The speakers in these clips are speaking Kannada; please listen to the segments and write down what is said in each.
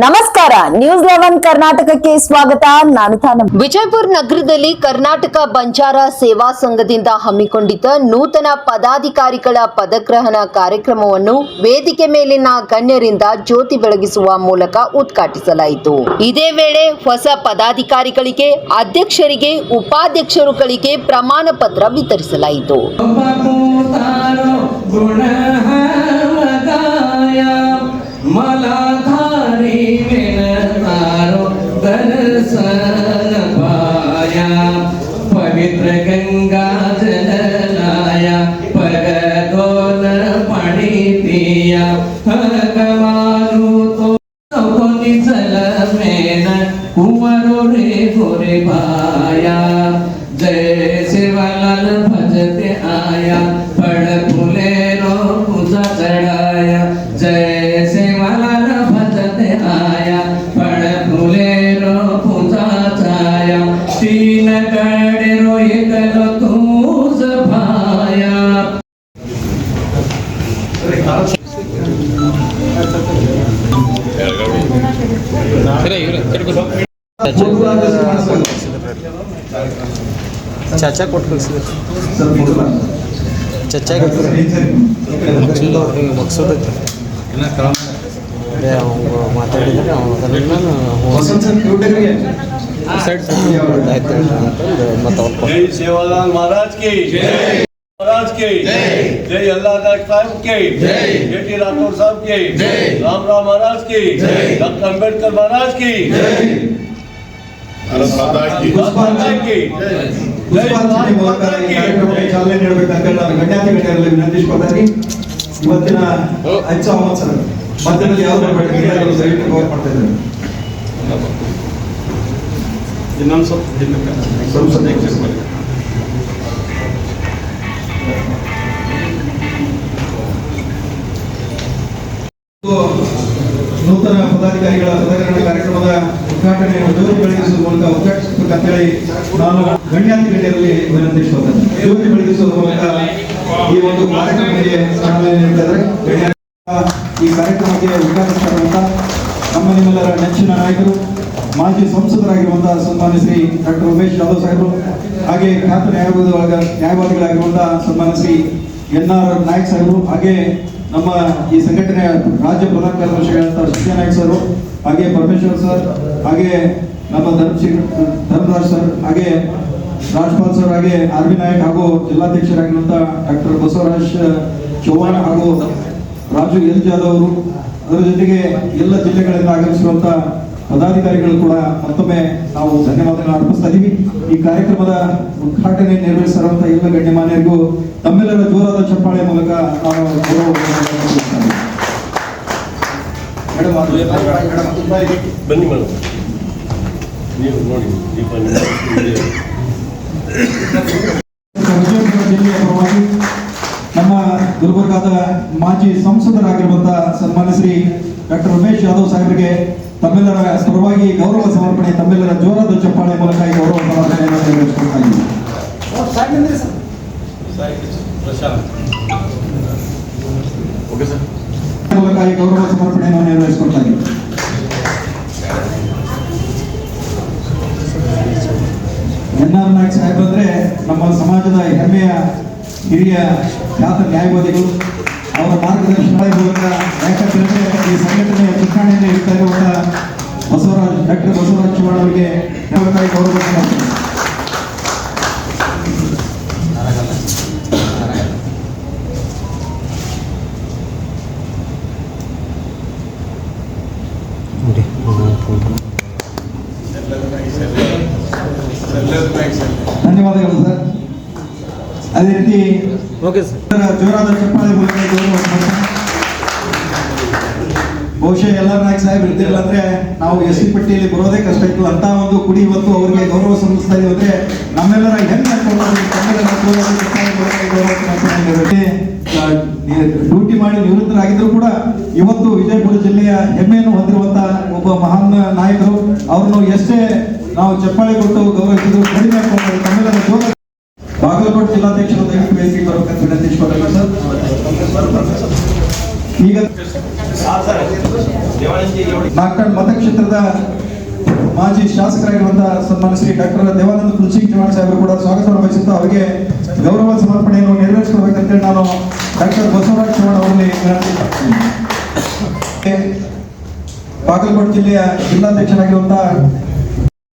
ನಮಸ್ಕಾರ, ನ್ಯೂಸ್ 11 ಕರ್ನಾಟಕಕ್ಕೆ ಸ್ವಾಗತ. ನಾನು ತಾನಮ್ಮ. ವಿಜಯಪುರ ನಗರದಲ್ಲಿ ಕರ್ನಾಟಕ ಬಂಜಾರ ಸೇವಾ ಸಂಘದಿಂದ ಹಮ್ಮಿಕೊಂಡಿದ್ದ ನೂತನ ಪದಾಧಿಕಾರಿಗಳ ಪದಗ್ರಹಣ ಕಾರ್ಯಕ್ರಮವನ್ನು ವೇದಿಕೆ ಮೇಲಿನ ಗಣ್ಯರಿಂದ ಜ್ಯೋತಿ ಬೆಳಗಿಸುವ ಮೂಲಕ ಉದ್ಘಾಟಿಸಲಾಯಿತು. ಇದೇ ವೇಳೆ ಹೊಸ ಪದಾಧಿಕಾರಿಗಳಿಗೆ, ಅಧ್ಯಕ್ಷರಿಗೆ, ಉಪಾಧ್ಯಕ್ಷರುಗಳಿಗೆ ಪ್ರಮಾಣ ಪತ್ರ ವಿತರಿಸಲಾಯಿತು. मलाधारी विनतारो दर्शन पाया पवित्र गंगा जल लाया पगदोल पानी पिया भगवानु तो जल में कुंवरो रे गोरे भाया जय शिवलाल भजते आया पड़ फुलेरो पूजा चढ़ाया जय शिवलाल भजते आया पड़ फुलेरो पूजा छाया तीन गड़ेरो एकलो तूज भाया चाचा कोट चाचा ಮಕ್ಸೂದ್ ಮಾತಾಡಿದ್ರೆ जय सेवालाल महाराज की महाराज की जय अल्लाह साहब की जय टी राठौर साहब की राम महाराज की डॉक्टर अम्बेडकर महाराज की ಚಾಲನೆ ನೀಡಬೇಕಂತ ಗಣ್ಯಾತಿಗಣ್ಯರಲ್ಲಿ ವಿನಂತಿಸಿಕೊಳ್ತಾರೆ. ಇವತ್ತಿನ ಹೆಚ್ಚು ಅವಸರ ಮಧ್ಯದಲ್ಲಿ ಯಾವ್ದು ದಯವಿಟ್ಟು ಕವರ್ ಮಾಡ್ತಾ ಇದ್ದಾರೆ. ಇನ್ನೊಂದು ಸ್ವಲ್ಪ ನೂತನ ಪದಾಧಿಕಾರಿಗಳ ಪದಗ್ರಹಣ ಕಾರ್ಯಕ್ರಮದ ಉದ್ಘಾಟನೆಯನ್ನು ಜ್ಯೋತಿ ಬೆಳಗಿಸುವ ಮೂಲಕ ಉದ್ಘಾಟಿಸಬೇಕಂತೇಳಿ ನಾನು ಗಣ್ಯಾತಿಗಣ್ಯರಲ್ಲಿ ವಿನಂತಿಸುತ್ತೇನೆ. ಜ್ಯೋತಿ ಬೆಳಗಿಸುವ ಮೂಲಕ ಈ ಒಂದು ಕಾರ್ಯಕ್ರಮಕ್ಕೆ ಚಾಲನೆ ನೀಡಿದ್ದಾರೆ. ಈ ಕಾರ್ಯಕ್ರಮಕ್ಕೆ ಉದ್ಘಾಟಿಸಿರುವಂತ ನಮ್ಮ ನಿಮ್ಮೆಲ್ಲರ ನೆಚ್ಚಿನ ನಾಯಕರು, ಮಾಜಿ ಸಂಸದರಾಗಿರುವಂತಹ ಸನ್ಮಾನ್ಯ ಶ್ರೀ ಡಾಕ್ಟರ್ ಉಮೇಶ್ ಯಾದವ್ ಸಾಹೇಬರು, ಹಾಗೆ ಖ್ಯಾತ ನ್ಯಾಯವಾದಿಗಳಾಗಿರುವಂತಹ ಸನ್ಮಾನ್ಯ ಶ್ರೀ NR ನಾಯಕ್ ಸಾಹೇಬರು, ಹಾಗೆ ನಮ್ಮ ಈ ಸಂಘಟನೆಯ ರಾಜ್ಯ ಪ್ರಧಾನ ಕಾರ್ಯದರ್ಶಿಗಳಂತ ಶಿವನಾಯಕ್ ಸರ್, ಹಾಗೆ ಪರಮೇಶ್ವರ್ ಸರ್, ಹಾಗೆ ನಮ್ಮ ಧರ್ಮರಾಜ್ ಸರ್, ಹಾಗೆ ರಾಜ್ಪಾಲ್ ಸರ್, ಹಾಗೆ RV ನಾಯಕ್ ಹಾಗೂ ಜಿಲ್ಲಾಧ್ಯಕ್ಷರಾಗಿರುವಂತಹ ಡಾಕ್ಟರ್ ಬಸವರಾಜ್ ಚೌಹಾಣ್ ಹಾಗೂ ರಾಜು L ಜಾಧವ್ ಅವರು, ಅದರ ಜೊತೆಗೆ ಎಲ್ಲ ಜಿಲ್ಲೆಗಳಿಂದ ಆಗಮಿಸಿರುವಂತಹ ಪದಾಧಿಕಾರಿಗಳು ಕೂಡ ಮತ್ತೊಮ್ಮೆ ನಾವು ಧನ್ಯವಾದಗಳನ್ನು ಅರ್ಪಿಸ್ತಾ ಇದ್ದೀವಿ. ಈ ಕಾರ್ಯಕ್ರಮದ ಉದ್ಘಾಟನೆ ನೆರವೇರಿಸಿರುವಂತಹ ಎಲ್ಲ ಗಣ್ಯಮಾನ್ಯರಿಗೂ ತಮ್ಮೆಲ್ಲರ ಜೋರಾದ ಚಪ್ಪಾಳೆ ಮೂಲಕ ನಾನು ಬನ್ನಿ ಮೇಡಮ್, ನೀವು ನೋಡಿ ಜಿಲ್ಲೆಯ ಪರವಾಗಿ ನಮ್ಮ ಗುಲ್ಬರ್ಗಾದ ಮಾಜಿ ಸಂಸದರಾಗಿರುವಂತಹ ಸನ್ಮಾನ್ಯ ಶ್ರೀ ಡಾಕ್ಟರ್ ಉಮೇಶ್ ಯಾದವ್ ಸಾಹೇಬರಿಗೆ ತಮ್ಮೆಲ್ಲರ ಪರವಾಗಿ ಗೌರವ ಸಮರ್ಪಣೆ, ತಮ್ಮೆಲ್ಲರ ಜೋರಾದ ಚಪ್ಪಾಳೆ ಮೂಲಕ ಈ ಗೌರವ ಸಮರ್ಪಣೆಯನ್ನು ನೆರವೇರಿಸಿಕೊಳ್ತಾ ಇದ್ದೀವಿ. ಮೂಲಕ ಈ ಗೌರವ ಸಮರ್ಪಣೆಯನ್ನು ನೆರವೇರಿಸಿಕೊಳ್ತಾ ಇದ್ದೀವಿ. NR ನಾಯಕ್ ಸಾಹೇಬ್ ಅಂದ್ರೆ ನಮ್ಮ ಸಮಾಜದ ಹೆಮ್ಮೆಯ ಹಿರಿಯ ಖ್ಯಾತ ನ್ಯಾಯವಾದಿಗಳು. ಅವರ ಮಾರ್ಗದರ್ಶನ ಮೂಲಕ ಯಾಕಂತಂದ್ರೆ ಈ ಸಂಘಟನೆಯ ಚುನಾವಣೆಯಲ್ಲಿ ಇರ್ತಾ ಇರುವಂತಹ ಡಾಕ್ಟರ್ ಬಸವರಾಜ್ ಚೌಹಾಣ್ ಅವರಿಗೆ ಗೌರವ ಸಮರ್ಪಣೆ. ಧನ್ಯವಾದಗಳು ಸರ್. ಅದೇ ರೀತಿ ಜೋರಾದ ಚಪ್ಪಾಳೆ ಮೂಲಕ ಗೌರವ ಸಮರ್ಪಣೆ. ಬಹುಶಃ NR ನಾಯಕ್ ಸಾಹೇಬ್ ಇರ್ತಿರಲ್ಲ ಅಂದ್ರೆ ನಾವು SC ಪಟ್ಟಿಯಲ್ಲಿ ಬರೋದೇ ಕಷ್ಟ ಇತ್ತು. ಅಂತ ಒಂದು ಕುಡಿ ಇವತ್ತು ಅವರಿಗೆ ಗೌರವ ಸಲ್ಲಿಸ್ತಾ ಇದೀವಿ ಅಂದ್ರೆ ನಮ್ಮೆಲ್ಲರ ಹೆಮ್ಮೆ. ಡ್ಯೂಟಿ ಮಾಡಿ ನಿವೃತ್ತರಾಗಿದ್ರು ಕೂಡ ಇವತ್ತು ವಿಜಯಪುರ ಜಿಲ್ಲೆಯ ಹೆಮ್ಮೆಯನ್ನು ಹೊಂದಿರುವಂತಹ ಒಬ್ಬ ಮಹಾನ್ ನಾಯಕರು. ಅವ್ರನ್ನು ಎಷ್ಟೇ ನಾವು ಚಪ್ಪಾಳೆ ಕೊಟ್ಟು ಗೌರವಿಸಿದ್ರು ಕಡಿಮೆ ಹಾಕೊಂಡು ತಮ್ಮೆಲ್ಲರ ಜೋಗ. ಬಾಗಲಕೋಟೆ ಜಿಲ್ಲಾಧ್ಯಕ್ಷರು ದಯವಿಟ್ಟು ವೇದಿಕೆ ಬರಬೇಕಂತ ವಿನಂತಿಸಿಕೊಳ್ಳಬೇಕು ಸರ್. ಈಗ ನಾಲ್ಕಡ್ ಮತಕ್ಷೇತ್ರದ ಮಾಜಿ ಶಾಸಕರಾಗಿರುವಂತಹ ಸನ್ಮಾನ್ಯ ಶ್ರೀ ಡಾಕ್ಟರ್ ದೇವಾನಂದ ಕುಲಸಿಂಗ್ ಚವಾಣ್ ಸಾಹೇಬರು ಕೂಡ ಸ್ವಾಗತವನ್ನು ಬಯಸುತ್ತಾ ಅವರಿಗೆ ಗೌರವ ಸಮರ್ಪಣೆಯನ್ನು ನೆರವೇರಿಸಬೇಕಂತೇಳಿ ನಾನು ಡಾಕ್ಟರ್ ಬಸವರಾಜ್ ಚವಾಣ್ ಅವರಲ್ಲಿ ವಿನಂತಿಸುತ್ತೇನೆ. ಬಾಗಲಕೋಟೆ ಜಿಲ್ಲೆಯ ಜಿಲ್ಲಾಧ್ಯಕ್ಷರಾಗಿರುವಂತಹ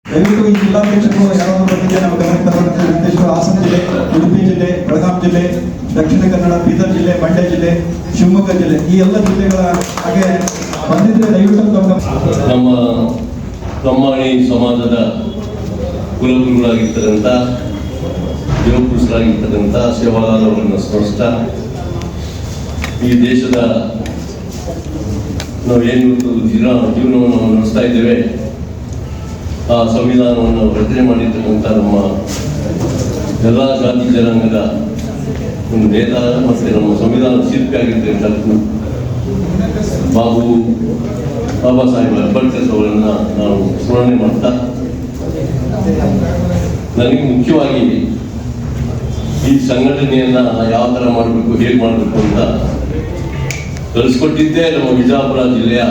ದಯವಿಟ್ಟು ಈ ಜಿಲ್ಲಾಧ್ಯಕ್ಷರು ಯಾರಾದರೂ ಬಂದಿದೆ ನಾವು ಗಮನಕ್ಕೆ ತರುವಂತಹ ನಿರ್ದೇಶಕರು ಹಾಸನ ಜಿಲ್ಲೆ, ಉಡುಪಿ ಜಿಲ್ಲೆ, ಬೆಳಗಾಂ ಜಿಲ್ಲೆ, ದಕ್ಷಿಣ ಕನ್ನಡ, ಬೀದರ್ ಜಿಲ್ಲೆ, ಮಂಡ್ಯ ಜಿಲ್ಲೆ, ಶಿವಮೊಗ್ಗ ಜಿಲ್ಲೆ, ಈ ಎಲ್ಲ ಜಿಲ್ಲೆಗಳ ಹಾಗೆ ಬಂದಿದ್ರೆ ದಯವಿಟ್ಟು ನಮ್ಮ ಲಂಬಾಣಿ ಸಮಾಜದ ಕುಲಗುರುಗಳಾಗಿರ್ತಕ್ಕಂಥ ಯುವಪುರುಷರಾಗಿರ್ತಕ್ಕಂಥ ಸೇವಾಲಾಲವರನ್ನು ಸ್ಮರಿಸ್ತಾ ಈ ದೇಶದ ನಾವೇನು ಜೀವನವನ್ನು ನಡೆಸ್ತಾ ಇದ್ದೇವೆ, ಆ ಸಂವಿಧಾನವನ್ನು ರಚನೆ ಮಾಡಿರ್ತಕ್ಕಂಥ ನಮ್ಮ ಎಲ್ಲ ಜಾತಿ ಜನಾಂಗದ ಒಂದು ನೇತಾರ ಮತ್ತು ನಮ್ಮ ಸಂವಿಧಾನ ಶಿಲ್ಪಿ ಆಗಿರ್ತಕ್ಕಂಥ ಬಾಬಾ ಸಾಹೇಬ್ ಅಂಬೇಡ್ಕರ್ ಅವರನ್ನು ನಾವು ಸ್ಮರಣೆ ಮಾಡ್ತಾ, ನನಗೆ ಮುಖ್ಯವಾಗಿ ಈ ಸಂಘಟನೆಯನ್ನ ಯಾವ ಥರ ಮಾಡಬೇಕು, ಹೇಗೆ ಮಾಡಬೇಕು ಅಂತ ಕಲಿಸ್ಕೊಟ್ಟಿದ್ದೇ ನಮ್ಮ ಬಿಜಾಪುರ ಜಿಲ್ಲೆಯ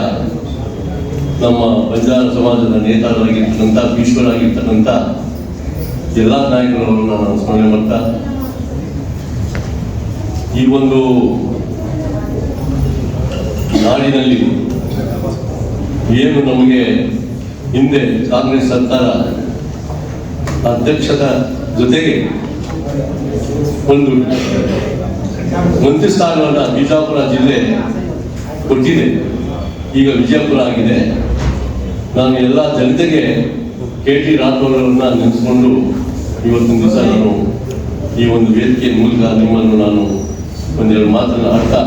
ನಮ್ಮ ಬಂಜಾರ ಸಮಾಜದ ನೇತಾರರಾಗಿರ್ತಕ್ಕಂಥ, ಭೀಷ್ಮರಾಗಿರ್ತಕ್ಕಂಥ ಎಲ್ಲ ನಾಯಕರವರನ್ನು ನಾನು ಸ್ಮರಣೆ ಮಾಡ್ತಾ, ಈ ಒಂದು ನಾಡಿನಲ್ಲಿ ಏನು ನಮಗೆ ಹಿಂದೆ ಕಾಂಗ್ರೆಸ್ ಸರ್ಕಾರ ಅಧ್ಯಕ್ಷದ ಜೊತೆಗೆ ಒಂದು ಮಂತ್ರಿ ಸ್ಥಾನವನ್ನು ಬಿಜಾಪುರ ಜಿಲ್ಲೆ ಕೊಟ್ಟಿದೆ, ಈಗ ವಿಜಯಪುರ ಆಗಿದೆ. ನಾನು ಎಲ್ಲ ಜನತೆಗೆ KT ರಾಠೋಡ್ ಅವರನ್ನ ನೆನೆಸ್ಕೊಂಡು ಇವತ್ತಿನ ದಿವಸ ನಾನು ಈ ಒಂದು ವೇದಿಕೆ ಮೂಲಕ ನಿಮ್ಮನ್ನು ನಾನು ಒಂದೆರಡು ಮಾತನ್ನು ಆಡ್ತಾ,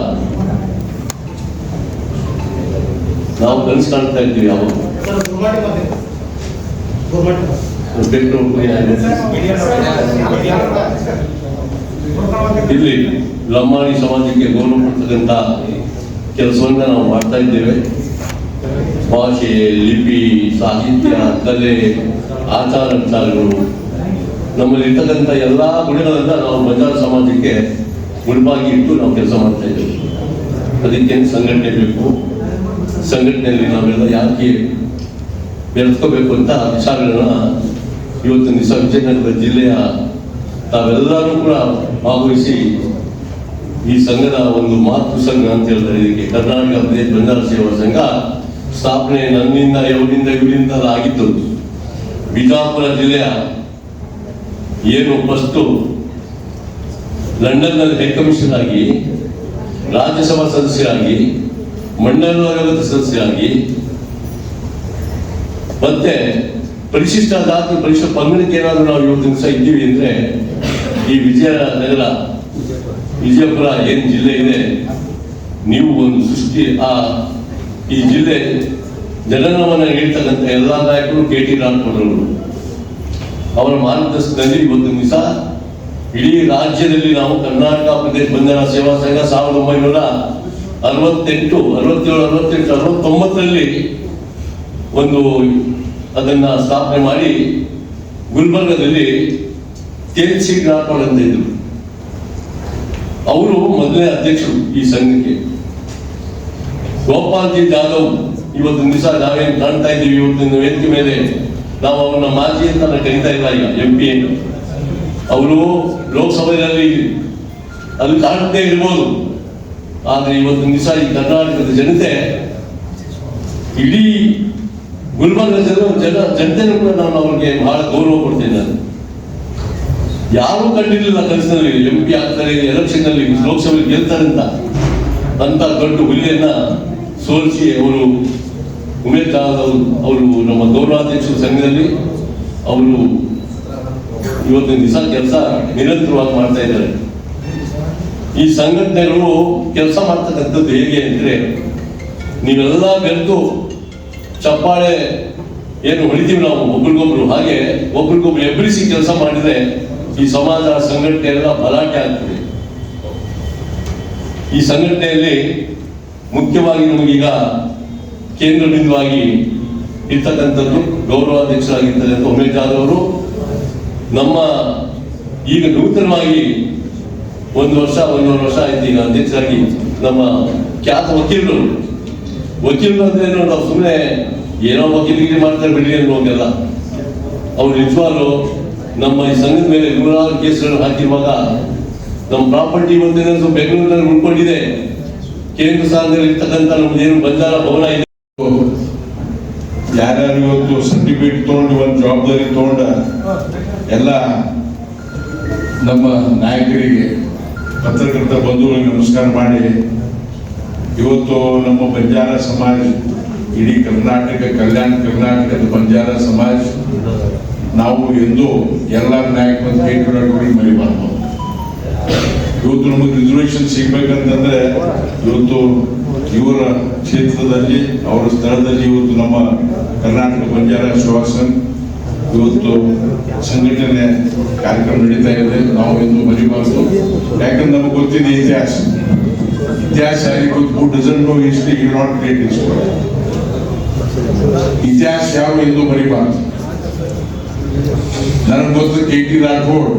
ನಾವು ಕನಸು ಕಾಣ್ತಾ ಇದ್ದೀವಿ ಯಾವಾಗ ಇಲ್ಲಿ ಲಂಬಾಣಿ ಸಮಾಜಕ್ಕೆ ಗೌರವ ಕೊಡ್ತಕ್ಕಂಥ ಕೆಲಸವನ್ನ ನಾವು ಮಾಡ್ತಾ ಇದ್ದೇವೆ. ಭಾಷೆ, ಲಿಪಿ, ಸಾಹಿತ್ಯ, ಕಲೆ, ಆಚಾರ ವಿಚಾರಗಳು, ನಮ್ಮಲ್ಲಿ ಇರ್ತಕ್ಕಂಥ ಎಲ್ಲ ಗುಣಗಳನ್ನ ನಾವು ಬಂಜಾರ ಸಮಾಜಕ್ಕೆ ಮುಳುಬಾಗಿ ಇಟ್ಟು ನಾವು ಕೆಲಸ ಮಾಡ್ತಾ ಇದ್ದೇವೆ. ಅದಕ್ಕೆ ಸಂಘಟನೆ ಬೇಕು. ಸಂಘಟನೆಯಲ್ಲಿ ನಾವೆಲ್ಲ ಯಾಕೆ ಬೆಳೆಸ್ಕೋಬೇಕು ಅಂತ ವಿಚಾರಗಳನ್ನ ಇವತ್ತಿನ ದಿವಸ ವಿಜಯನಗರ ಜಿಲ್ಲೆಯ ತಾವೆಲ್ಲರೂ ಕೂಡ ಭಾಗವಹಿಸಿ ಈ ಸಂಘದ ಒಂದು ಮಾತೃ ಸಂಘ ಅಂತ ಹೇಳ್ತಾರೆ. ಇದಕ್ಕೆ ಕರ್ನಾಟಕ ಪ್ರದೇಶ ಬಂಜಾರ ಸೇವಾ ಸಂಘ ಸ್ಥಾಪನೆ ನನ್ನಿಂದ ಇವರಿಂದ ಆಗಿದ್ದು. ಬಿಜಾಪುರ ಜಿಲ್ಲೆಯ ಏನು ಫಸ್ಟು ಲಂಡನ್ನಲ್ಲಿ ಹೈಕಮಿಷನ್ ಆಗಿ, ರಾಜ್ಯಸಭಾ ಸದಸ್ಯರಾಗಿ, ಮಂಡಲ ಆಯೋಗದ ಸದಸ್ಯರಾಗಿ, ಮತ್ತೆ ಪರಿಶಿಷ್ಟ ಜಾತಿ ಪರಿಶಿಷ್ಟ ಪಂಗಡಕ್ಕೆ ಏನಾದರೂ ನಾವು ಇವತ್ತಿನ ದಿವಸ ಇದ್ದೀವಿ ಅಂದ್ರೆ ಈ ವಿಜಯನಗರ ವಿಜಯಪುರ ಏನು ಜಿಲ್ಲೆ ಇದೆ, ನೀವು ಒಂದು ಸೃಷ್ಟಿ ಈ ಜಿಲ್ಲೆ ಜನನವನ್ನ ನೀಡ್ತಕ್ಕಂಥ ಎಲ್ಲ ನಾಯಕರು KT ರಾಠೋಡ್ ಅವರು, ಅವರ ಮಾರ್ಗದರ್ಶನದಲ್ಲಿ ಇವತ್ತಿನ ದಿವಸ ಇಡೀ ರಾಜ್ಯದಲ್ಲಿ ನಾವು ಕರ್ನಾಟಕ ಪ್ರದೇಶ ಬಂಜಾರ ಸೇವಾ ಸಂಘ 1967 ಒಂದು ಅದನ್ನ ಸ್ಥಾಪನೆ ಮಾಡಿ ಗುಲ್ಬರ್ಗದಲ್ಲಿ KC ರಾಠೋಡ್ ಅಂತ ಇದ್ರು. ಅವರು ಮೊದಲನೇ ಅಧ್ಯಕ್ಷರು ಈ ಸಂಘಕ್ಕೆ. ಗೋಪಾಲ್ಜಿ ಜಾಧವ್ ಇವತ್ತಿನ ದಿವಸ ನಾವೇನು ಕಾಣ್ತಾ ಇದ್ದೀವಿ ಇವತ್ತಿನ ವೇದಿಕೆ ಮೇಲೆ, ನಾವು ಅವ್ರನ್ನ ಮಾಜಿ ಅಂತ ಕರೀತಾ ಇಲ್ಲ, ಈಗ MP ಅವರು ಲೋಕಸಭೆಯಲ್ಲಿ ಅದು ಕಾಣದೇ ಇರ್ಬೋದು, ಆದ್ರೆ ಇವತ್ತಿನ ದಿವಸ ಈ ಕರ್ನಾಟಕದ ಜನತೆ, ಇಡೀ ಗುಲ್ಬರ್ಗ ಜನತೆನೂ ಕೂಡ ನಾನು ಅವ್ರಿಗೆ ಬಹಳ ಗೌರವ ಕೊಡ್ತೇನೆ. ನಾನು ಯಾರೂ ಕಂಡಿರಲಿಲ್ಲ ಕನಸಿನಲ್ಲಿ MP ಆಗ್ತಾರೆ, ಎಲೆಕ್ಷನ್ ನಲ್ಲಿ ಲೋಕಸಭೆ ಗೆಲ್ತಾರೆ ಅಂತ ದೊಡ್ಡ ಹುಲಿಯನ್ನ ಸೋಲಿಸಿ ಅವರು ಉಮೇಶ್ ಜಾಧವ್ ಅವರು ನಮ್ಮ ಗೌರವಾಧ್ಯಕ್ಷರ ಸಂಘದಲ್ಲಿ ಅವರು ಇವತ್ತಿನ ದಿವಸ ಕೆಲಸ ನಿರಂತರವಾಗಿ ಮಾಡ್ತಾ ಇದ್ದಾರೆ. ಈ ಸಂಘಟನೆಗಳು ಕೆಲಸ ಮಾಡ್ತಕ್ಕಂಥದ್ದು ಹೇಗೆ ಅಂದ್ರೆ, ನೀವೆಲ್ಲ ಬೆರೆತು ಚಪ್ಪಾಳೆ ಏನು ಹೊಡಿತೀವಿ ನಾವು ಒಬ್ರಿಗೊಬ್ರು, ಹಾಗೆ ಒಬ್ರಿಗೊಬ್ರು ಎಬ್ಬರಿಸಿ ಕೆಲಸ ಮಾಡಿದ್ರೆ ಈ ಸಮಾಜ ಸಂಘಟನೆ ಎಲ್ಲ ಬಲಾಟೆ ಆಗ್ತದೆ. ಈ ಸಂಘಟನೆಯಲ್ಲಿ ಮುಖ್ಯವಾಗಿ ನಮಗೀಗ ಕೇಂದ್ರ ಬಿಂದುವಾಗಿ ಇರ್ತಕ್ಕಂಥದ್ದು ಗೌರವಾಧ್ಯಕ್ಷರಾಗಿರ್ತಕ್ಕಂಥ ಉಮೇಶ್ ಜಾಧವ್ ಅವರು, ನಮ್ಮ ಈಗ ನೂತನವಾಗಿ 1 ವರ್ಷ 1.5 ವರ್ಷ ಆಯ್ತು ಈಗ ಅಧ್ಯಕ್ಷರಾಗಿ ನಮ್ಮ ಖ್ಯಾತ ವಕೀಲರು ವಕೀಲರು ಅಂದ್ರೇನು, ನಾವು ಸುಮ್ಮನೆ ಏನೋ ವಕೀಲಗಿರಿ ಮಾಡ್ತಾರೆ ಬಿಡಿ ಅನ್ನೋಂಗೆಲ್ಲ. ಅವ್ರು ನಿಜವಾಗ್ಲು ನಮ್ಮ ಈ ಸಂಘದ ಮೇಲೆ ನೂರಾರು ಕೇಸ್ಗಳನ್ನು ಹಾಕಿರುವಾಗ ನಮ್ಮ ಪ್ರಾಪರ್ಟಿ ಇವತ್ತೇನೋ ಬೆಂಗಳೂರಿನಲ್ಲಿ ಉಳ್ಕೊಂಡಿದೆ. ಕೇಂದ್ರ ಸ್ಥಾನದಲ್ಲಿ ಇರ್ತಕ್ಕಂಥ ನಮ್ದೇನು ಬಂಜಾರ ಭವನ ಇದೆ, ಯಾರ್ಯಾರು ಇವತ್ತು ಸರ್ಟಿಫಿಕೇಟ್ ತಗೊಂಡು ಒಂದು ಜವಾಬ್ದಾರಿ ತಗೊಂಡ ಎಲ್ಲ ನಮ್ಮ ನಾಯಕರಿಗೆ, ಪತ್ರಕರ್ತ ಬಂಧುಗಳಿಗೆ ನಮಸ್ಕಾರ ಮಾಡಿ, ಇವತ್ತು ನಮ್ಮ ಬಂಜಾರ ಸಮಾಜ, ಇಡೀ ಕರ್ನಾಟಕ, ಕಲ್ಯಾಣ ಕರ್ನಾಟಕದ ಬಂಜಾರ ಸಮಾಜ ನಾವು ಎಂದೂ ಎಲ್ಲ ನಾಯಕರ ಕೇಳ್ಕೊಳ್ಳಿ ಮರಿಬಾರ್ದು. ಇವತ್ತು ನಮಗೆ ರಿಸರ್ವೇಶನ್ ಸಿಗ್ಬೇಕಂತಂದ್ರೆ ಇವತ್ತು ಇವರ ಕ್ಷೇತ್ರದಲ್ಲಿ, ಅವರ ಸ್ಥಳದಲ್ಲಿ ಇವತ್ತು ನಮ್ಮ ಕರ್ನಾಟಕ ಬಂಜಾರ ಸೇವಾ ಸಂಘ ಇವತ್ತು ಸಂಘಟನೆ ಕಾರ್ಯಕ್ರಮ ನಡೀತಾ ಇದೆ. ನಾವು ಎಂದು ಮರಿಬಾರ್ದು. ಯಾಕಂದ್ರೆ ನಮಗೆ ಗೊತ್ತಿದೆ ಇತಿಹಾಸ. Who doesn't know history you not create history. ಇತಿಹಾಸ ಯಾವ ಎಂದು ಮರಿಬಾರ್ದು. ನನಗೆ ಗೊತ್ತು KT ರಾಠೋಡ್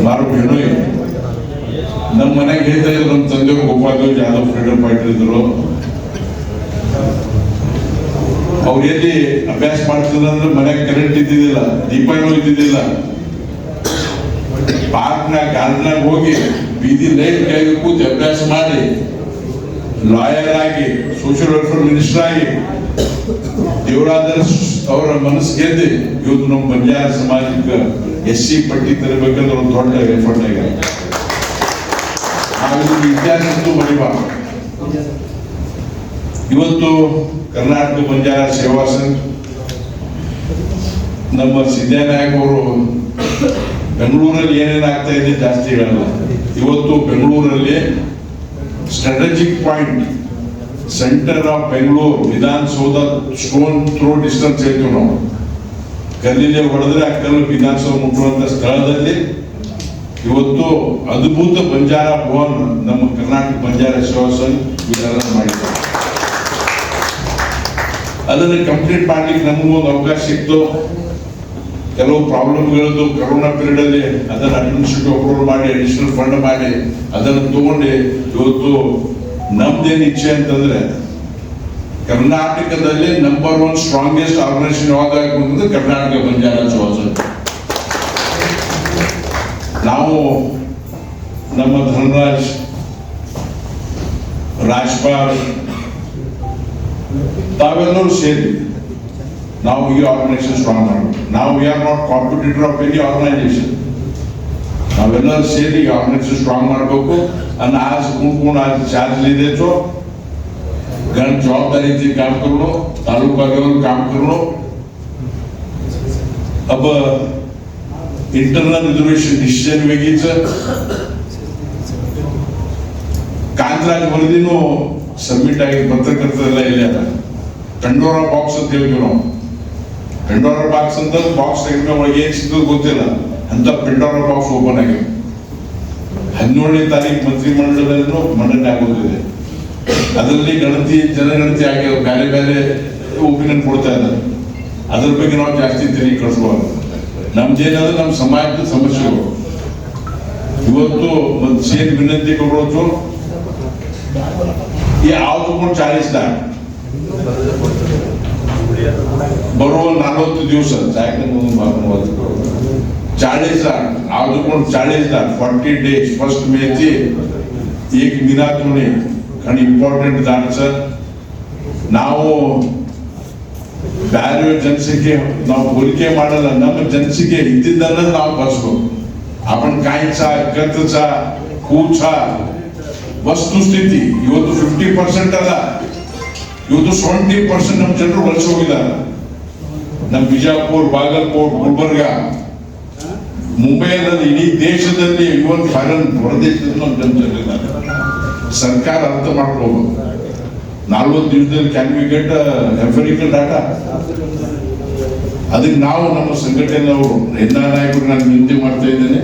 ಮಾರು ಹೆಣೋಯ್ ನಮ್ಮ ಮನೆಗೆ ಹೇಳ್ತಾ ಇದ್ರು. ನಮ್ಮ ತಂದೆಯವರು ಗೋಪಾಲ್ ಜಾಧವ್ ಫ್ರೀಡಮ್ ಫೈಟರ್ ಇದ್ರು. ಅವ್ರು ಎಲ್ಲಿ ಅಭ್ಯಾಸ ಮಾಡ್ತಿದ್ರೆ ಮನೆಗೆ ಕರೆಂಟ್ ಇದ್ದಿದ್ದಿಲ್ಲ, ದೀಪನೂ ಇದ್ದಿದ್ದಿಲ್ಲ. ಪಾರ್ಕ್ನಾಗ ಗಾರ್ಡನ್ಯಾಗ ಹೋಗಿ ಬೀದಿ ಲೈಟ್ ಕೈಗೆ ಕೂತಿ ಅಭ್ಯಾಸ ಮಾಡಿ, ಲಾಯರ್ ಆಗಿ, ಸೋಷಿಯಲ್ ವೆಲ್ಫೇರ್ ಮಿನಿಸ್ಟರ್ ಆಗಿ ದೇವರಾದ ಅವರ ಮನಸ್ಸು ಗೆದ್ದು ಇವತ್ತು ನಮ್ಮ ಬಂಜಾರ ಸಮಾಜಕ್ಕೆ SC ಪಟ್ಟಿ ತರಬೇಕಂದ್ರೆ ಒಂದು ದೊಡ್ಡ ಎಫರ್ಟ್ ಆಗಿದೆ. ನಾವು ಇತಿಹಾಸ ಮರಿಬಾರ್ದು. ಇವತ್ತು ಕರ್ನಾಟಕ ಬಂಜಾರ ಸೇವಾ ಸಂಘ ನಮ್ಮ ಸಿದ್ದನಾಯಕ್ ಅವರು ಬೆಂಗಳೂರಲ್ಲಿ ಏನೇನಾಗ್ತಾ ಇದೆ ಜಾಸ್ತಿ ಹೇಳಲ್ಲ. ಇವತ್ತು ಬೆಂಗಳೂರಲ್ಲಿ strategic point, centre of Bengaluru, Vidhana Soudha stone throw distance ಹೇಳ್ತೀವಿ ನಾವು. ಕಲ್ಲಿಗೆ ಹೊಡೆದ್ರೆ ಆ ಕಲ್ಲು ವಿಧಾನಸೌಧ ಮುಟ್ಟುವಂತ ಸ್ಥಳದಲ್ಲಿ ಇವತ್ತು ಅದ್ಭುತ ಬಂಜಾರ ಭವನ್ ನಮ್ಮ ಕರ್ನಾಟಕ ಬಂಜಾರ ಸೇವಾ ಸಂಘ ಇದೆಲ್ಲ ಮಾಡಿದ್ದಾರೆ. ಅದನ್ನು ಕಂಪ್ಲೀಟ್ ಮಾಡ್ಲಿಕ್ಕೆ ನಮಗೂ ಒಂದು ಅವಕಾಶ ಸಿಕ್ತು. ಕೆಲವು ಪ್ರಾಬ್ಲಮ್ಗಳದ್ದು ಕೊರೋನಾ ಪೀರಿಯಡ್ ಅಲ್ಲಿ ಅದನ್ನು ಅಡ್ಮಿನಿಸ್ಟ್ರೇಟಿವ್ ಅಪ್ರೂವಲ್ ಮಾಡಿ, ಅಡಿಷನಲ್ ಫಂಡ್ ಮಾಡಿ ಅದನ್ನು ತಗೊಂಡು ಇವತ್ತು ನಮ್ದೇನು ಇಚ್ಛೆ ಅಂತಂದ್ರೆ ಕರ್ನಾಟಕದಲ್ಲಿ ನಂಬರ್ 1 ಸ್ಟ್ರಾಂಗೆಸ್ಟ್ ಆರ್ಗನೈಸೇಷನ್ ಯಾವ್ದಾಗಬೇಕು ಅಂತಂದ್ರೆ ಕರ್ನಾಟಕ ಬಂಜಾರ ಸೇವಾ ಸಂಘ. ನಾವು ನಮ್ಮ ಧನರಾಜ್, ರಾಜ್ಪಾಲ್ ತಾವೆಲ್ಲರೂ ಸೇರಿ ನಾವು ಈ ಆರ್ಗನೈಸೇಷನ್ ಸ್ಟ್ರಾಂಗ್ ಮಾಡಬೇಕು. ನಾವು we are not competitor of any organisation. ನಾವೆಲ್ಲರೂ ಸೇರಿ ಆರ್ಗನೈಸೇಷನ್ ಸ್ಟ್ರಾಂಗ್ ಮಾಡಬೇಕು. અને आज कौन आज चार्ज લીધે છો, ઘણી જવાબદારીથી કામ કરવો, તાલુકા લેવલ કામ કરવો. अब इंटरनल रिजर्वेशन डिसिजन वेगळीच. ಕಾಂತರಾಜ್ ವರದಿನೂ ಸಬ್ಮಿಟ್ ಆಗಿ ಪತ್ರಕರ್ತರೆಲ್ಲ ಇಲ್ಲ. ಪೆಂಡೋರಾ ಬಾಕ್ಸ್ ಅಂತ ಹೇಳ್ತೀವಿ ನಾವು. ಪೆಂಡೋರಾ ಬಾಕ್ಸ್ ಅಂತ ಬಾಕ್ಸ್ ತೆಗೆದ ಒಳಗೆ ಏನ್ ಸಿಗ್ತದೆ ಗೊತ್ತಿಲ್ಲ ಅಂತ ಪೆಂಡೋರಾ ಬಾಕ್ಸ್ ಓಪನ್ ಆಗಿದೆ. 17ನೇ ತಾರೀಕು ಮಂತ್ರಿಮಂಡಲದಲ್ಲೂ ಮಂಡನೆ ಆಗೋದಿದೆ. ಅದರಲ್ಲಿ ಜನಗಣತಿ ಆಗಿ ಬೇರೆ ಬೇರೆ ಒಪಿನಿಯನ್ ಕೊಡ್ತಾ ಇದ್ದಾರೆ. ಅದ್ರ ಬಗ್ಗೆ ನಾವು ಜಾಸ್ತಿ ತಿರುಗಿ ಕಳಿಸ್ಬಾರ್ದು. ನಮ್ದೇನಾದ್ರೆ ನಮ್ಮ ಸಮಾಜದ ಸಮಸ್ಯೆಗಳು ಇವತ್ತು ಒಂದು ಸೇರಿ ವಿನಂತಿ ಕೊಡೋದು. ಈ ಯಾವ್ದು 40 ದಾಟ ಬರುವ 40 ದಿವಸ 40 आउटकोण 40 डेज फर्स्ट मे थी एक मीनातुने घणी इंपॉर्टेंट दाट ನಾವು ಬ್ಯಾರೆ ಜನಸಂಖ್ಯೆ ನಾವು ಹೋಲಿಕೆ ಮಾಡಲ್ಲ. ನಮ್ಮ ಜನಸಂಖ್ಯೆ ಇದ್ದಿದ್ದನ್ನ ನಾವು ಬಳಸಬೇಕು. आपण काहीचा गतचा ಕೂಚಾ ವಸ್ತುಸ್ಥಿತಿ ಇವತ್ತು 50% ಅಲ್ಲ, ಇವತ್ತು 70% ನಮ್ಮ ಜನರು ಬಳಸಿ ಹೋಗಿದ್ದಾರೆ. ನಮ್ಮ ಬಿಜಾಪುರ, ಬಾಗಲಕೋಟ್, ಗುಲ್ಬರ್ಗ, ಮುಂಬೈನಲ್ಲಿ, ಇಡೀ ದೇಶದಲ್ಲಿ ಇವನ್ ಫಾರಿನ್ ಹೊರದೇಶದಲ್ಲಿ ನಮ್ಮ ಜನರಿದ್ದಾರೆ. ಸರ್ಕಾರ ಅರ್ಥ ಮಾಡ್ಕೋಬೇಕು. 40 ದಿವಸದಲ್ಲಿ can we get empirical data? ಅದಕ್ಕೆ ನಾವು ನಮ್ಮ ಸಂಘಟನೆಯವರು ಎಲ್ಲ ನಾಯಕರು ನಾನು ವಿನಂತಿ ಮಾಡ್ತಾ ಇದ್ದೇನೆ,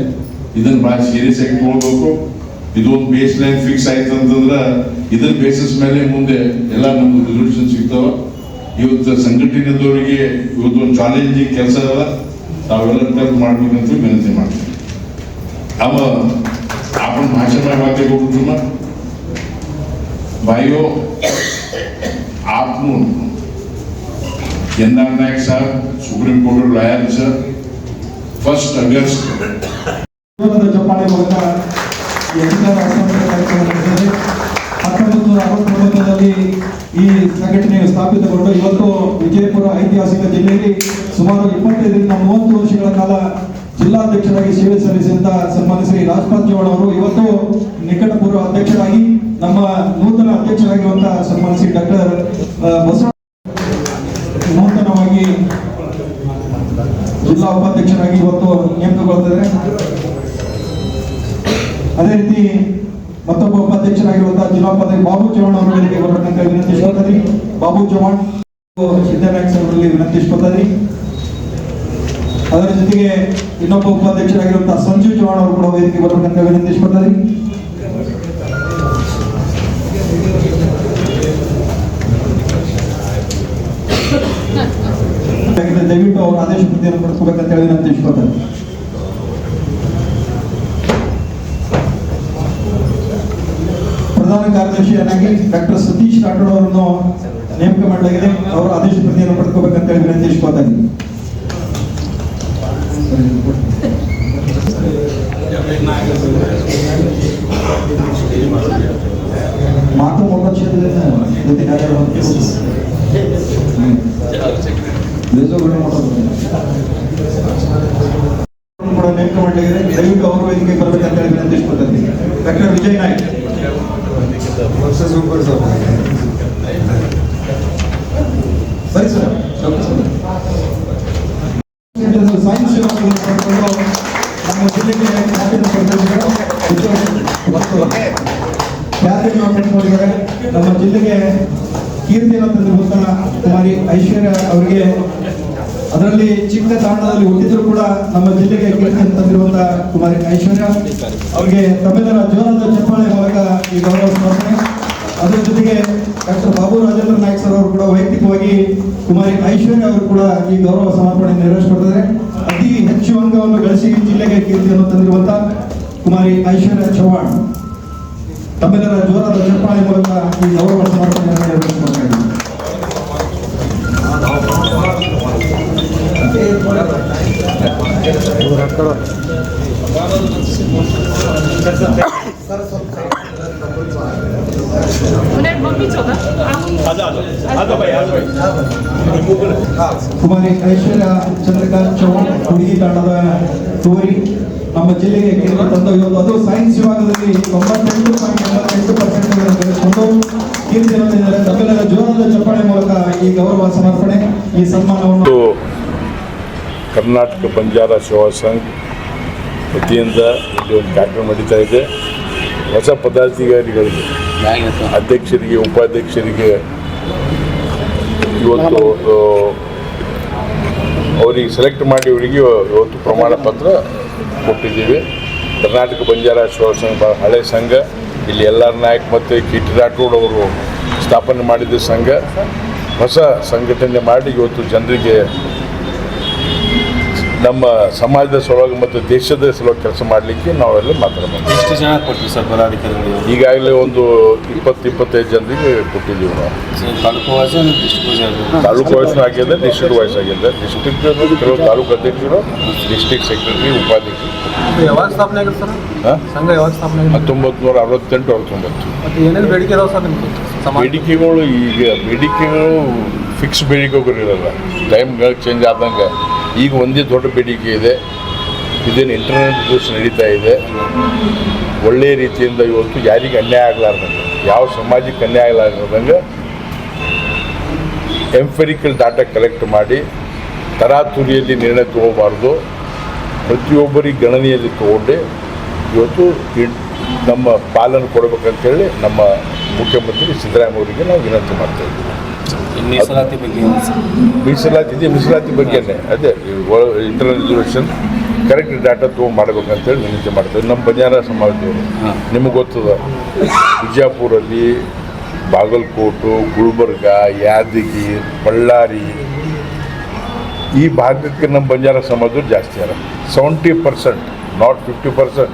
ಇದನ್ನು ಬಹಳ ಸೀರಿಯಸ್ ಆಗಿ ತಗೊಳ್ಬೇಕು. ಇದು ಒಂದು ಬೇಸ್ ಲೈನ್ ಫಿಕ್ಸ್ ಆಯ್ತು ಅಂತಂದ್ರೆ ಇದರ ಬೇಸಿಸ್ ಮೇಲೆ ಮುಂದೆ ಎಲ್ಲ ನಮ್ಗೆ ರೆಸಲ್ಯೂಷನ್ ಸಿಗ್ತಾವ. ಇವತ್ತು ಸಂಘಟನೆದವರಿಗೆ ಇವತ್ತು ಒಂದು ಚಾಲೆಂಜಿಂಗ್ ಕೆಲಸ ಅಲ್ಲ, ತಾವೆಲ್ಲ ಕೆಲಸ ಮಾಡ್ಬೇಕಂತ ವಿನಂತಿ ಮಾಡ್ತೀವಿ. आपण भाषण में बातें करूँ भाइयों, आप NR नायक साहब सुप्रीम कोर्ट लायर सर 1 अगस्त ಚಪ್ಪಾಳೆ ಮೂಲಕ ಈ ಅಧಿಕಾರ ಹಸ್ತಾಂತರ ಕಾರ್ಯಕ್ರಮ ನಡೆದಿದೆ. 1969ರಲ್ಲಿ ಈ ಸಂಘಟನೆಯು ಸ್ಥಾಪಿತಗೊಂಡು ಇವತ್ತು ವಿಜಯಪುರ ಐತಿಹಾಸಿಕ ಜಿಲ್ಲೆಯಲ್ಲಿ ಸುಮಾರು 25ರಿಂದ 30 ವರ್ಷಗಳ ಕಾಲ ಜಿಲ್ಲಾಧ್ಯಕ್ಷರಾಗಿ ಸೇವೆ ಸಲ್ಲಿಸಿದಂತ ಸನ್ಮಾನ್ಯ ಶ್ರೀ ರಾಜಪಾಲ್ ಚೌಹಾಣ್ ಅವರು ಇವತ್ತು ನಿಕಟಪೂರ್ವ ಅಧ್ಯಕ್ಷರಾಗಿ ನಮ್ಮ ನೂತನ ಅಧ್ಯಕ್ಷರಾಗಿರುವಂತಹ ಸನ್ಮಾನ್ಯ ಶ್ರೀ ಡಾಕ್ಟರ್ ಬಸವ ನೂತನವಾಗಿ ಜಿಲ್ಲಾ ಉಪಾಧ್ಯಕ್ಷರಾಗಿ ಇವತ್ತು ನೇಮಕಗೊಳ್ತಿದ್ದಾರೆ. ಅದೇ ರೀತಿ ಮತ್ತೊಬ್ಬ ಉಪಾಧ್ಯಕ್ಷರಾಗಿರುವಂತಹ ಜಿಲ್ಲಾ ಉಪಾಧ್ಯಕ್ಷ ಬಾಬು ಚೌಹಾಣ್ ಅವರಿಗೆ ಬರಬೇಕಂತ ವಿನಂತಿಸ್ಕೊಳ್ತೀರಿ. ಬಾಬು ಚೌಹಾಣ್ ಸಿದ್ದನಾಯಕ್ ಅವರಲ್ಲಿ ವಿನಂತಿಸ್ಕೊಳ್ತೀರಿ. ಅದರ ಜೊತೆಗೆ ಇನ್ನೊಬ್ಬ ಉಪಾಧ್ಯಕ್ಷರಾಗಿರುವಂತಹ ಸಂಜು ಚೌಹಾಣ್ ಅವರು ಕೂಡ ವೇದಿಕೆ ಬರಬೇಕಂತ ವಿನಂತಿಸ್ಕೊಳ್ತೀರಿ. ದಯವಿಟ್ಟು ಅವರ ಆದೇಶ ಪ್ರತಿಯನ್ನು ಪಡಿಸಬೇಕಂತ ಹೇಳಿ ವಿನಂತಿಸ್ಕೊಳ್ತಾರೆ. ಪ್ರಧಾನ ಕಾರ್ಯದರ್ಶಿಯನ್ನಾಗಿ ಡಾಕ್ಟರ್ ಸತೀಶ್ ರಾಠೋಡ್ ಅವರನ್ನು ನೇಮಕ ಮಾಡಲಾಗಿದೆ. ಅವರ ಆದೇಶ ಪ್ರತಿಯನ್ನು ಪಡ್ಕೋಬೇಕಂತ ಹೇಳಿ ವಿನಂತಿಸ್ಕೊಳ್ತಾರೆ. ಮಾತು ಮೊಬೈಲ್ ಕ್ಷೇತ್ರದಲ್ಲಿ ಜೊತೆ ಕೂಡ ನೇಮಕ ಮಾಡಲಾಗಿದೆ. ದಯವಿಟ್ಟು ಅವರು ವೇದಿಕೆ ಬರಬೇಕಂತ ಹೇಳಿ ವಿನಂತಿಸ್ಕೊಳ್ತಾರೆ. ಡಾಕ್ಟರ್ ವಿಜಯ್ ನಾಯ್ಕ್ ಸರಿ ಸರ್ ಸೈನ್ಸ್ ನಮ್ಮ ಜಿಲ್ಲೆಗೆ ನಮ್ಮ ಜಿಲ್ಲೆಗೆ ಕೀರ್ತಿಯನ್ನು ತಂದಿರುವಂತಹ ಕುಮಾರಿ ಐಶ್ವರ್ಯ ಅವರಿಗೆ, ಅದರಲ್ಲಿ ಚಿಕ್ಕ ತಾಣದಲ್ಲಿ ಹುಟ್ಟಿದ್ರು ಕೂಡ ನಮ್ಮ ಜಿಲ್ಲೆಗೆ ಕೀರ್ತಿಯನ್ನು ತಂದಿರುವಂತಹ ಕುಮಾರಿ ಐಶ್ವರ್ಯ ಅವರಿಗೆ ತಮ್ಮೆಲ್ಲರ ಜೋರಾದ ಚಪ್ಪಾಳೆ ಮೂಲಕ ಈ ಗೌರವ ಸಮರ್ಪಣೆ. ಅದರ ಜೊತೆಗೆ ಡಾಕ್ಟರ್ ಬಾಬು ರಾಜೇಂದ್ರ ನಾಯ್ಕ್ ಸರ್ ಅವರು ಕೂಡ ವೈಯಕ್ತಿಕವಾಗಿ ಕುಮಾರಿ ಐಶ್ವರ್ಯ ಅವರು ಕೂಡ ಈ ಗೌರವ ಸಮರ್ಪಣೆ ನೆರವೇರಿಸಿಕೊಡ್ತಾರೆ. ಅತಿ ಹೆಚ್ಚು ಅಂಗವನ್ನು ಗಳಿಸಿ ಜಿಲ್ಲೆಗೆ ಕೀರ್ತಿಯನ್ನು ತಂದಿರುವಂತಹ ಕುಮಾರಿ ಐಶ್ವರ್ಯ ಚೌಹಾಣ್ ತಮ್ಮೆಲ್ಲರ ಜೋರಾದ ಚಪ್ಪಾಳೆ ಮೂಲಕ ಈ ಗೌರವ ಸಮರ್ಪಣೆಯನ್ನು ನೆರವೇರಿಸಿಕೊಡ್ತಾರೆ. ಕುಮಾರಿ ಐಶ್ವರ್ಯ ಚಂದ್ರಕಾಂತ್ ಚೌಹಾಣ್ ಹುಡುಗಿ ತಾಣದ ತೋರಿ ನಮ್ಮ ಜಿಲ್ಲೆಗೆ ಕೀರ್ತಿ ತಂದು ಇವತ್ತು ಅದು ಸೈನ್ಸ್ ವಿಭಾಗದಲ್ಲಿ 98.88% ಗಳಿಸಿಕೊಂಡು ಕೀರ್ತಿಯನ್ನು ತಂದಿದ್ದಾರೆ. ತಮ್ಮೆಲ್ಲರ ಜೋರಾದ ಚಪ್ಪಾಳೆ ಮೂಲಕ ಈ ಗೌರವ ಸಮರ್ಪಣೆ ಈ ಸನ್ಮಾನವನ್ನು ಕರ್ನಾಟಕ ಬಂಜಾರ ಸೇವಾ ಸಂಘ ವತಿಯಿಂದ ಇಲ್ಲಿ ಒಂದು ಕಾರ್ಯಕ್ರಮ ನಡೀತಾ ಇದೆ. ಹೊಸ ಪದಾಧಿಕಾರಿಗಳಿಗೆ, ಅಧ್ಯಕ್ಷರಿಗೆ, ಉಪಾಧ್ಯಕ್ಷರಿಗೆ ಇವತ್ತು ಅವರಿಗೆ ಸೆಲೆಕ್ಟ್ ಮಾಡಿ ಅವರಿಗೆ ಇವತ್ತು ಪ್ರಮಾಣ ಪತ್ರ ಕೊಟ್ಟಿದ್ದೀವಿ. ಕರ್ನಾಟಕ ಬಂಜಾರ ಸೇವಾ ಸಂಘ ಭಾಳ ಹಳೆ ಸಂಘ. ಇಲ್ಲಿ NR ನಾಯಕ್ ಮತ್ತು KT ರಾಠೋಡ್ ಅವರು ಸ್ಥಾಪನೆ ಮಾಡಿದ ಸಂಘ. ಹೊಸ ಸಂಘಟನೆ ಮಾಡಿ ಇವತ್ತು ಜನರಿಗೆ ನಮ್ಮ ಸಮಾಜದ ಸಲುವಾಗಿ ಮತ್ತು ದೇಶದ ಸಲುವಾಗಿ ಕೆಲಸ ಮಾಡಲಿಕ್ಕೆ ನಾವೆಲ್ಲ ಮಾತಾಡಬಹುದು. ಎಷ್ಟು ಜನ ಕೊಟ್ಟರು ಸರ್ ಪದಾಧಿಕಾರಿಗಳು? ಈಗಾಗಲೇ ಒಂದು 20-25 ಜನರಿಗೆ ಕೊಟ್ಟಿದ್ದೀವಿ ನಾವು. ತಾಲೂಕು ವಾಯ್ಸ್ ಡಿಸ್ಟ್ರಿಕ್ಟ್ ತಾಲೂಕು ವಾಯ್ಸ್ನೂ ಆಗಿದೆ, ಡಿಸ್ಟ್ರಿಕ್ಟ್ ವಾಯ್ಸ್ ಆಗಿದೆ. ಡಿಸ್ಟ್ರಿಕ್ಟ್ ಕೆಲವು ತಾಲೂಕು ಅಧ್ಯಕ್ಷರು, ಡಿಸ್ಟ್ರಿಕ್ಟ್ ಸೆಕ್ರೆಟರಿ, ಉಪಾಧ್ಯಕ್ಷರು. ಯಾವಾಗ ಸ್ಥಾಪನೆ ಆಗಿದೆ ಸರ್ ಸಂಘ? ಯಾವಾಗ ಸ್ಥಾಪನೆ ಆಗಿದೆ? 1968-69. ಮತ್ತು ಏನೇನು ಬೇಡಿಕೆ ಇದಾವೆ ಸರ್ ನಿಮಗೆ? ಬೇಡಿಕೆಗಳು ಬೇಡಿಕೆಗಳು ಫಿಕ್ಸ್ ಬೇಡಿಕೆಗಳು ಇರಲ್ಲ, ಟೈಮ್ಗಳು ಚೇಂಜ್ ಆದಂಗೆ. ಈಗ ಒಂದೇ ದೊಡ್ಡ ಬೇಡಿಕೆ ಇದೆ, ಇದೇನು ಇಂಟರ್ನೆಟ್ ಯೂಸ್ ನಡೀತಾ ಇದೆ. ಒಳ್ಳೆಯ ರೀತಿಯಿಂದ ಇವತ್ತು ಯಾರಿಗೆ ಅನ್ಯಾಯ ಆಗಲಾರ್ದಂಗೆ, ಯಾವ ಸಮಾಜಕ್ಕೆ ಅನ್ಯಾಯ ಆಗಲಾರ್ದಂಗೆ ಎಂಫೆರಿಕಲ್ ಡಾಟಾ ಕಲೆಕ್ಟ್ ಮಾಡಿ ತರಾತುರಿಯಲ್ಲಿ ನಿರ್ಣಯ ತಗೋಬಾರ್ದು. ಪ್ರತಿಯೊಬ್ಬರಿಗೆ ಗಣನೆಯಲ್ಲಿ ತಗೊಂಡು ಇವತ್ತು ನಮ್ಮ ಪಾಲನೆ ಕೊಡಬೇಕಂತೇಳಿ ನಮ್ಮ ಮುಖ್ಯಮಂತ್ರಿ ಸಿದ್ದರಾಮಯ್ಯ ಅವರಿಗೆ ನಾವು ವಿನಂತಿ ಮಾಡ್ತಾ ಇದ್ದೀವಿ. ಮೀಸಲಾತಿ ಬಗ್ಗೆ ಮೀಸಲಾತಿ ಬಗ್ಗೆನೇ ಅದೇ ಇಂಟರ್ನಲ್ ರಿಸರ್ವೇಷನ್ ಕರೆಕ್ಟ್ ಡಾಟಾ ತೊಗೊಂಡು ಮಾಡಬೇಕಂತೇಳಿ ವಿನಂತಿ ಮಾಡ್ತೇವೆ. ನಮ್ಮ ಬಂಜಾರ ಸಮಾಜದವರು ನಿಮಗೆ ಗೊತ್ತದ, ಬಿಜಾಪುರಲ್ಲಿ, ಬಾಗಲಕೋಟು, ಗುಲ್ಬರ್ಗ, ಯಾದಗಿರಿ, ಬಳ್ಳಾರಿ ಈ ಭಾಗಕ್ಕೆ ನಮ್ಮ ಬಂಜಾರ ಸಮಾಜದವ್ರು ಜಾಸ್ತಿ ಅಲ್ಲ. 70%, ನಾಟ್ 50%,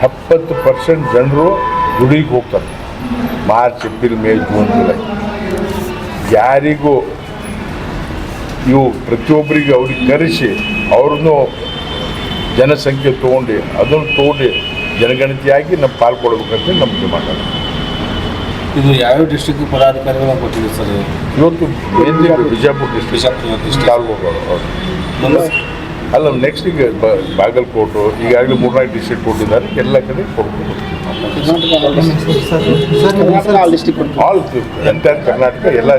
70% ಜನರು ದುಡಿಗೆ ಹೋಗ್ತಾರೆ. March, April, May, June, July. ಯಾರಿಗೂ ಇವು ಪ್ರತಿಯೊಬ್ಬರಿಗೆ ಅವ್ರಿಗೆ ಕರೆಸಿ ಅವ್ರನ್ನು ಜನಸಂಖ್ಯೆ ತೊಗೊಂಡು ಅದನ್ನು ತೊಗೊಂಡು ಜನಗಣತಿಯಾಗಿ ನಮ್ಮ ಪಾಲ್ಕೊಡ್ಬೇಕಂತ ನಮ್ಮ ಡಿಮಾಂಡ್. ಇದು ಯಾವ ಡಿಸ್ಟ್ರಿಕ್ಟ್ ಪದಾಧಿಕಾರಿಗಳ ಕೊಟ್ಟಿದೆ ಸರ್? ಇವತ್ತು ಮೇನ್ಲಿ ಬಿಜಾಪುರ ಡಿಸ್ಟ್ರಿಕ್ಟ್ ಅಲ್ಲ, ನೆಕ್ಸ್ಟ್ ಈಗ ಬಾಗಲಕೋಟು ಈಗಾಗಲೇ 3-4 ಡಿಸ್ಟ್ರಿಕ್ಟ್ ಕೊಟ್ಟಿದ್ದಾರೆ, ಎಲ್ಲ ಕಡೆ ಕೊಡ್ಬೋದು. ಆಲ್ ಎಂಟೈರ್ ಕರ್ನಾಟಕ ಎಲ್ಲ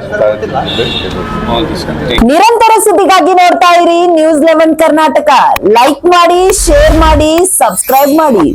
ನಿರಂತರ ಸುದ್ದಿಗಾಗಿ ನೋಡ್ತಾ ಇರಿ News 11 ಕರ್ನಾಟಕ. ಲೈಕ್ ಮಾಡಿ, ಶೇರ್ ಮಾಡಿ, ಸಬ್ಸ್ಕ್ರೈಬ್ ಮಾಡಿ.